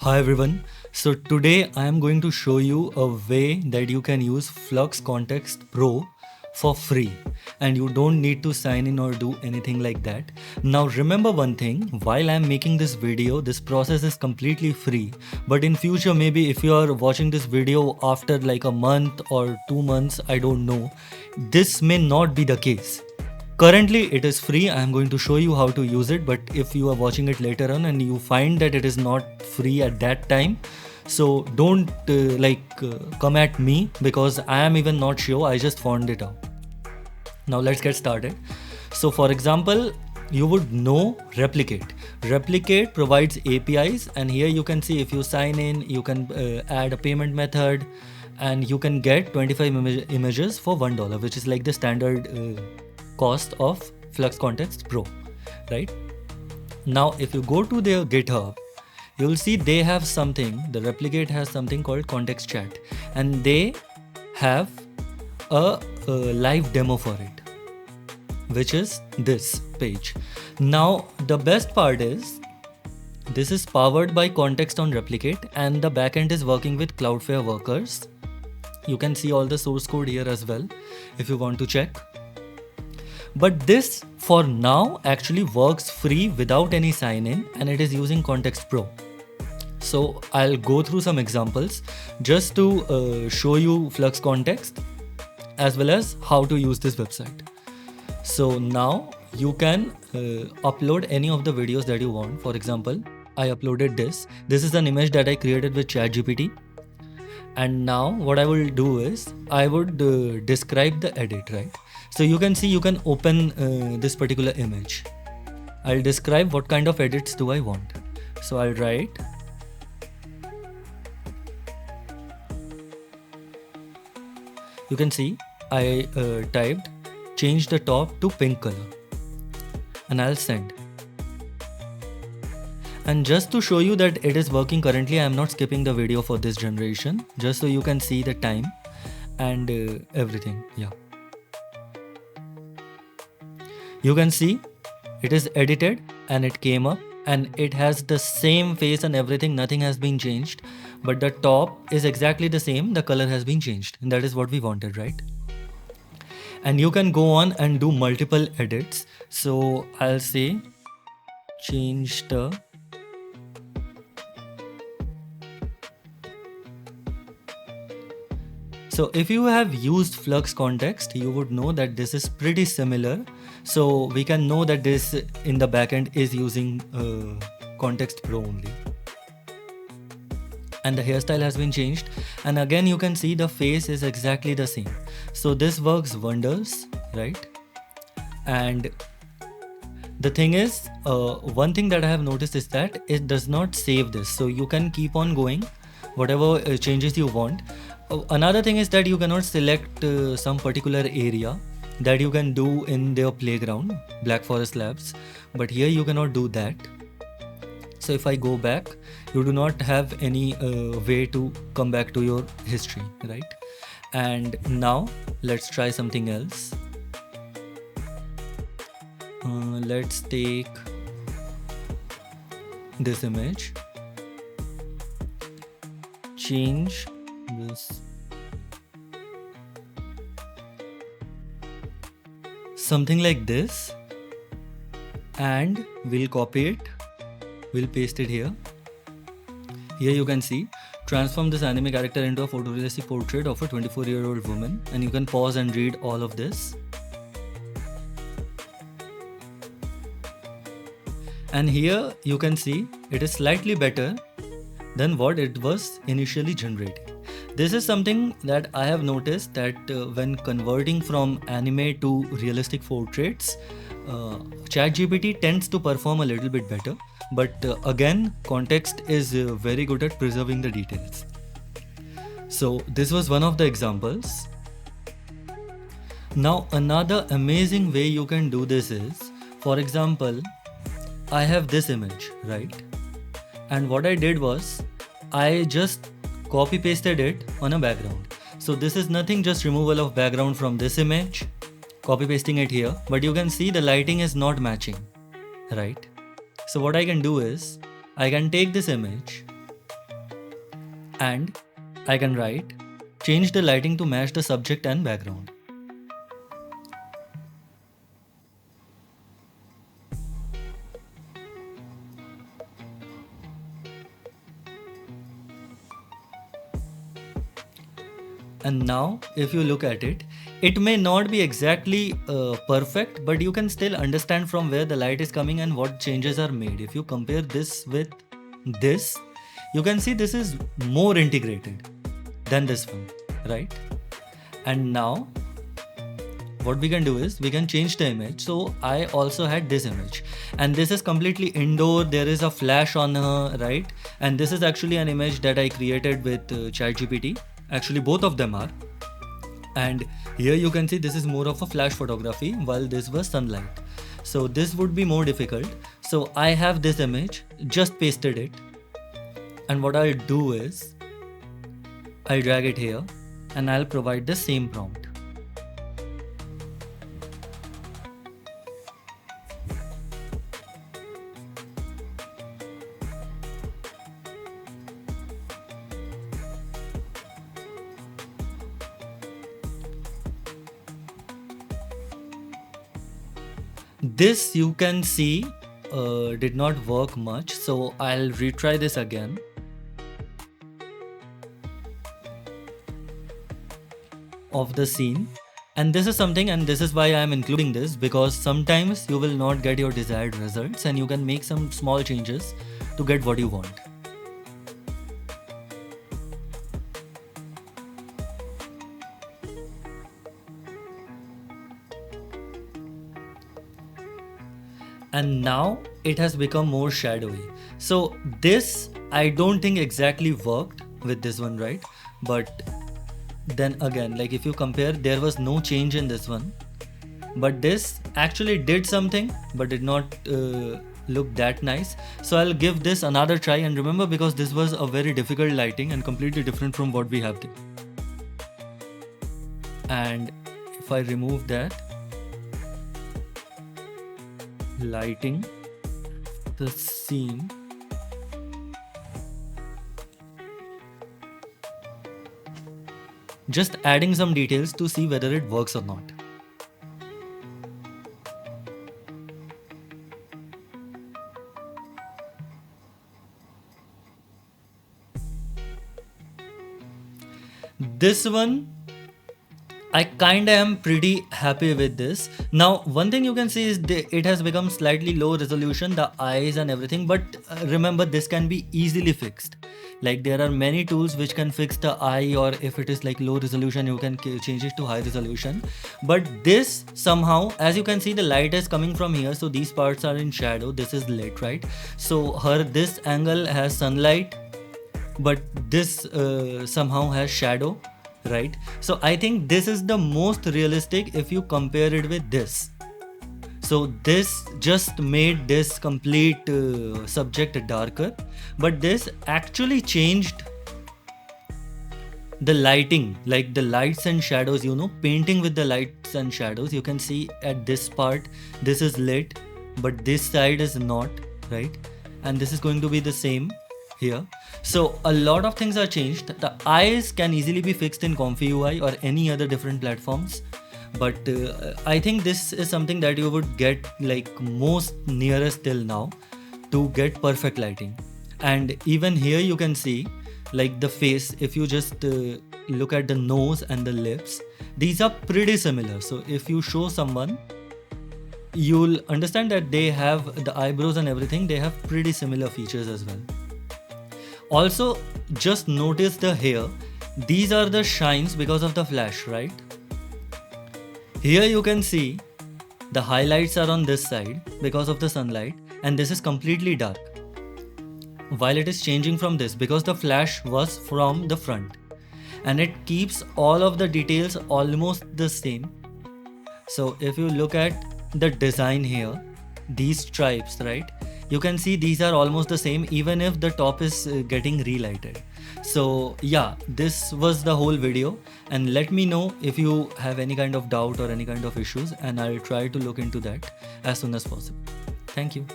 Hi everyone. So today I am going to show you a way that you can use Flux Kontext Pro for free and you don't need to sign in or do anything like that. Now remember one thing, while I am making this video, this process is completely free. But in future, maybe if you are watching this video after like a month or 2 months, I don't know, this may not be the case. Currently it is free. I am going to show you how to use it, but if you are watching it later on and you find that it is not free at that time, so don't come at me because I am even not sure. I just found it out. Now let's get started. So for example, you would know Replicate. Replicate provides APIs, and here you can see if you sign in, you can add a payment method and you can get 25 images for $1, which is like the standard cost of Flux Kontext Pro, right? Now if you go to their GitHub, you'll see they have something, the Replicate has something called Context Chat, and they have a live demo for it, which is this page. Now the best part is this is powered by Kontext on Replicate and the backend is working with Cloudflare workers. You can see all the source code here as well if you want to check. But this for now actually works free without any sign-in, and it is using Kontext Pro. So I'll go through some examples just to show you Flux Kontext as well as how to use this website. So now you can upload any of the videos that you want. For example, I uploaded this. This is an image that I created with ChatGPT. And now what I will do is I would describe the edit, right? So you can see you can open this particular image. I'll describe what kind of edits do I want. So I'll write you can see I typed change the top to pink color and I'll send. And just to show you that it is working currently, I am not skipping the video for this generation, just so you can see the time and everything. Yeah. You can see it is edited and it came up and it has the same face and everything, nothing has been changed, but the top is exactly the same, the color has been changed, and that is what we wanted, right? And you can go on and do multiple edits. So I'll say change the So if you have used Flux Kontext, you would know that this is pretty similar. So we can know that this in the backend is using Kontext Pro only. And the hairstyle has been changed. And again, you can see the face is exactly the same. So this works wonders, right? And the thing is, one thing that I have noticed is that it does not save this. So you can keep on going, whatever changes you want. Another thing is that you cannot select some particular area that you can do in their playground, Black Forest Labs, but here you cannot do that. So if I go back, you do not have any way to come back to your history, right? And now let's try something else. Let's take this image, change this something like this, and we'll copy it, we'll paste it here. Here you can see transform this anime character into a photorealistic portrait of a 24-year-old woman, and you can pause and read all of this. And here you can see it is slightly better than what it was initially generating. This is something that I have noticed, that when converting from anime to realistic portraits, ChatGPT tends to perform a little bit better. But again, Kontext is very good at preserving the details. So this was one of the examples. Now another amazing way you can do this is, for example, I have this image, right? And what I did was, I just copy pasted it on a background. So this is nothing, just removal of background from this image, copy pasting it here, but you can see the lighting is not matching, right? So what I can do is, I can take this image and I can write change the lighting to match the subject and background. And now if you look at it, it may not be exactly perfect, but you can still understand from where the light is coming and what changes are made. If you compare this with this, you can see this is more integrated than this one, right? And now what we can do is we can change the image. So I also had this image, and this is completely indoor. There is a flash on her, right? And this is actually an image that I created with chatgpt. Actually both of them are. And here you can see this is more of a flash photography, while this was sunlight. So this would be more difficult. So I have this image, just pasted it, and what I'll do is I'll drag it here and I'll provide the same prompt. This you can see did not work much, so I'll retry this again. Of the scene, and this is something, and this is why I am including this, because sometimes you will not get your desired results and you can make some small changes to get what you want. And now it has become more shadowy. So this I don't think exactly worked with this one, right? But then again, like if you compare, there was no change in this one, but this actually did something but did not look that nice. So I'll give this another try, and remember, because this was a very difficult lighting and completely different from what we have there. And if I remove that lighting, the scene, just adding some details to see whether it works or not. This one, I kinda am pretty happy with this. Now one thing you can see is it has become slightly low resolution, the eyes and everything, but remember, this can be easily fixed. Like there are many tools which can fix the eye, or if it is like low resolution, you can change it to high resolution. But this somehow, as you can see, the light is coming from here, so these parts are in shadow, this is lit, right? So this angle has sunlight, but this somehow has shadow, right? So I think this is the most realistic if you compare it with this. So this just made this complete subject darker, but this actually changed the lighting, like the lights and shadows, you know, painting with the lights and shadows. You can see at this part, this is lit, but this side is not, right? And this is going to be the same here. So a lot of things are changed. The eyes can easily be fixed in Comfy UI or any other different platforms. But I think this is something that you would get like most nearest till now to get perfect lighting. And even here you can see like the face, if you just look at the nose and the lips, these are pretty similar. So if you show someone, you'll understand that they have the eyebrows and everything, they have pretty similar features as well. Also, just notice the hair. These are the shines because of the flash, right? Here you can see the highlights are on this side because of the sunlight, and this is completely dark, while it is changing from this because the flash was from the front, and it keeps all of the details almost the same. So if you look at the design here, these stripes, right, you can see these are almost the same, even if the top is getting relighted. So yeah, this was the whole video, and let me know if you have any kind of doubt or any kind of issues, and I'll try to look into that as soon as possible. Thank you.